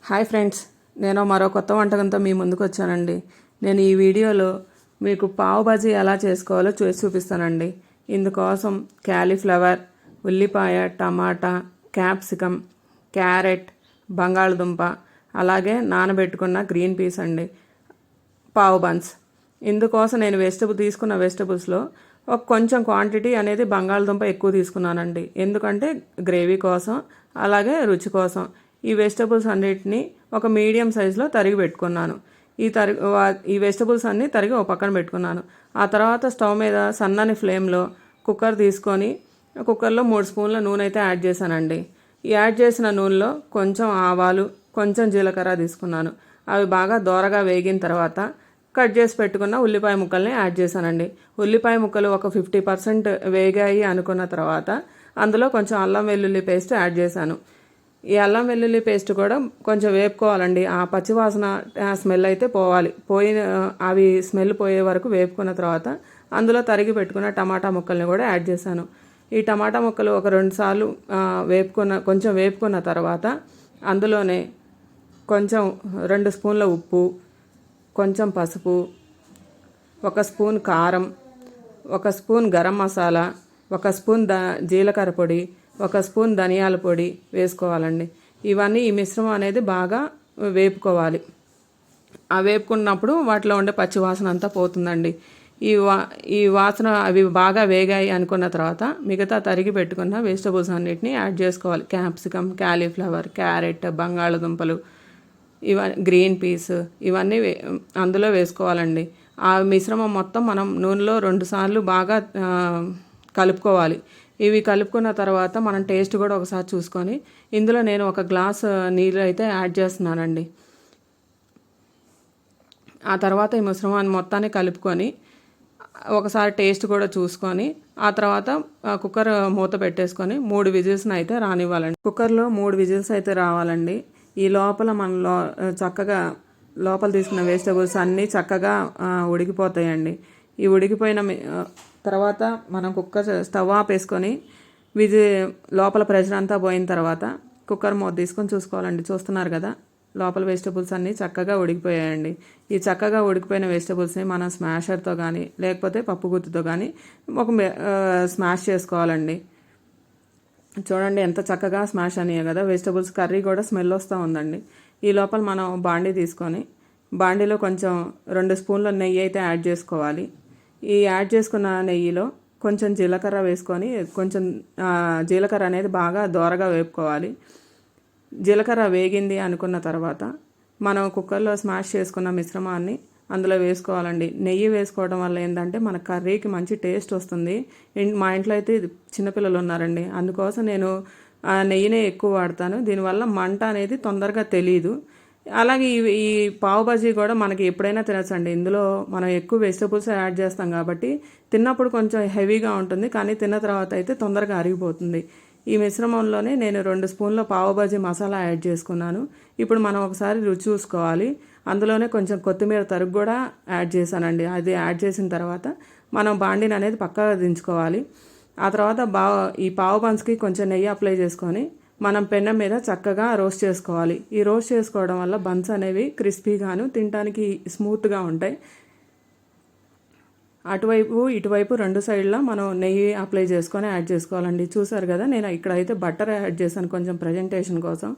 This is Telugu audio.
హాయ్ ఫ్రెండ్స్, నేను మరో కొత్త వంటకంతో మీ ముందుకు వచ్చానండి. నేను ఈ వీడియోలో మీకు పావు బాజీ ఎలా చేసుకోవాలో చేసి చూపిస్తానండి. ఇందుకోసం క్యాలీఫ్లవర్, ఉల్లిపాయ, టమాటా, క్యాప్సికమ్, క్యారెట్, బంగాళదుంప, అలాగే నానబెట్టుకున్న గ్రీన్ పీస్ అండి, పావు బన్స్. ఇందుకోసం నేను తీసుకున్న వెజిటబుల్స్లో ఒక కొంచెం క్వాంటిటీ అనేది బంగాళదుంప ఎక్కువ తీసుకున్నానండి. ఎందుకంటే గ్రేవీ కోసం, అలాగే రుచి కోసం. ఈ వెజిటబుల్స్ అన్నిటిని ఒక మీడియం సైజులో తరిగి పెట్టుకున్నాను. ఈ వెజిటబుల్స్ అన్నీ తరిగి ఒక పక్కన పెట్టుకున్నాను. ఆ తర్వాత స్టవ్ మీద సన్నని ఫ్లేమ్లో కుక్కర్ తీసుకొని కుక్కర్లో 3 స్పూన్ల నూనె అయితే యాడ్ చేశానండి. ఈ యాడ్ చేసిన నూనెలో కొంచెం ఆవాలు, కొంచెం జీలకర్ర తీసుకున్నాను. అవి బాగా దోరగా వేగిన తర్వాత కట్ చేసి పెట్టుకున్న ఉల్లిపాయ ముక్కల్ని యాడ్ చేశానండి. ఉల్లిపాయ ముక్కలు ఒక 50% వేగాయి అనుకున్న తర్వాత అందులో కొంచెం అల్లం వెల్లుల్లి పేస్ట్ యాడ్ చేశాను. ఈ అల్లం వెల్లుల్లి పేస్ట్ కూడా కొంచెం వేపుకోవాలండి. ఆ పచ్చివాసన స్మెల్ అయితే పోవాలి. అవి స్మెల్ పోయే వరకు వేపుకున్న తర్వాత అందులో తరిగి పెట్టుకున్న టమాటా ముక్కల్ని కూడా యాడ్ చేశాను. ఈ టమాటా ముక్కలు ఒక 2 సార్లు కొంచెం వేపుకున్న తర్వాత అందులోనే కొంచెం 2 స్పూన్ల ఉప్పు, కొంచెం పసుపు, 1 స్పూన్ కారం, 1 స్పూన్ గరం మసాలా, 1 స్పూన్ జీలకర్ర పొడి, 1 స్పూన్ ధనియాల పొడి వేసుకోవాలండి. ఇవన్నీ ఈ మిశ్రమం అనేది బాగా వేపుకోవాలి. ఆ వేపుకున్నప్పుడు వాటిలో ఉండే పచ్చి వాసన అంతా పోతుందండి. ఈ వాసన అవి బాగా వేగాయి అనుకున్న తర్వాత మిగతా తరిగి పెట్టుకున్న వెజిటబుల్స్ అన్నిటిని యాడ్ చేసుకోవాలి. క్యాప్సికమ్, క్యాలీఫ్లవర్, క్యారెట్, బంగాళదుంపలు, గ్రీన్ పీస్, ఇవన్నీ అందులో వేసుకోవాలండి. ఆ మిశ్రమం మొత్తం మనం నూనెలో 2 సార్లు బాగా కలుపుకోవాలి. ఇవి కలుపుకున్న తర్వాత మనం టేస్ట్ కూడా ఒకసారి చూసుకొని ఇందులో నేను 1 గ్లాస్ నీళ్ళు అయితే యాడ్ చేస్తున్నానండి. ఆ తర్వాత ఈ మిశ్రమాన్ని మొత్తాన్ని కలుపుకొని ఒకసారి టేస్ట్ కూడా చూసుకొని ఆ తర్వాత కుక్కర్ మూత పెట్టేసుకొని 3 విజిల్స్ని అయితే రానివ్వాలండి. కుక్కర్లో 3 విజిల్స్ అయితే రావాలండి. ఈ లోపల మనం చక్కగా లోపల తీసుకున్న వెజిటబుల్స్ అన్నీ చక్కగా ఉడికిపోతాయండి. ఈ ఉడికిపోయిన తర్వాత మనం కుక్కర్ స్టవ్ ఆపేసుకొని లోపల ప్రెషర్ అంతా పోయిన తర్వాత కుక్కర్ మూత తీసుకొని చూసుకోవాలండి. చూస్తున్నారు కదా, లోపల వెజిటబుల్స్ అన్నీ చక్కగా ఉడికిపోయాయండి. ఈ చక్కగా ఉడికిపోయిన వెజిటబుల్స్ని మనం స్మాషర్తో కానీ లేకపోతే పప్పు గుత్తితో కానీ స్మాష్ చేసుకోవాలండి. చూడండి ఎంత చక్కగా స్మాష్ అయ్యాయి కదా వెజిటబుల్స్. కర్రీ కూడా స్మెల్ వస్తూ ఉందండి. ఈ లోపల మనం బాండీ తీసుకొని బాండీలో కొంచెం 2 స్పూన్ల నెయ్యి అయితే యాడ్ చేసుకోవాలి. ఈ యాడ్ చేసుకున్న నెయ్యిలో కొంచెం జీలకర్ర వేసుకొని కొంచెం జీలకర్ర అనేది బాగా దోరగా వేపుకోవాలి. జీలకర్ర వేగింది అనుకున్న తర్వాత మనం కుక్కర్లో స్మాష్ చేసుకున్న మిశ్రమాన్ని అందులో వేసుకోవాలండి. నెయ్యి వేసుకోవడం వల్ల ఏంటంటే మన కర్రీకి మంచి టేస్ట్ వస్తుంది. మా ఇంట్లో అయితే చిన్నపిల్లలు ఉన్నారండి, అందుకోసం నేను నెయ్యినే ఎక్కువ వాడతాను. దీనివల్ల మంట అనేది తొందరగా తెలియదు. అలాగే ఈ పావు బజీ కూడా మనకి ఎప్పుడైనా తినచ్చండి. ఇందులో మనం ఎక్కువ వెజిటబుల్స్ యాడ్ చేస్తాం కాబట్టి తిన్నప్పుడు కొంచెం హెవీగా ఉంటుంది, కానీ తిన్న తర్వాత అయితే తొందరగా అరిగిపోతుంది. ఈ మిశ్రమంలోనే నేను 2 స్పూన్ల పావు బజీ మసాలా యాడ్ చేసుకున్నాను. ఇప్పుడు మనం ఒకసారి రుచి చూసుకోవాలి. అందులోనే కొంచెం కొత్తిమీర తరుగు కూడా యాడ్ చేశానండి. అది యాడ్ చేసిన తర్వాత మనం బాండీని అనేది పక్కగా దించుకోవాలి. ఆ తర్వాత ఈ పావు బన్స్కి కొంచెం నెయ్యి అప్లై చేసుకొని మనం పెనం మీద చక్కగా రోస్ట్ చేసుకోవాలి. ఈ రోస్ట్ చేసుకోవడం వల్ల బన్స్ అనేవి క్రిస్పీగాను తినడానికి స్మూత్గా ఉంటాయి. అటువైపు ఇటువైపు 2 సైడ్లా మనం నెయ్యి అప్లై చేసుకొని యాడ్ చేసుకోవాలండి. చూసారు కదా, నేను ఇక్కడైతే బటర్ యాడ్ చేశాను కొంచెం ప్రజెంటేషన్ కోసం.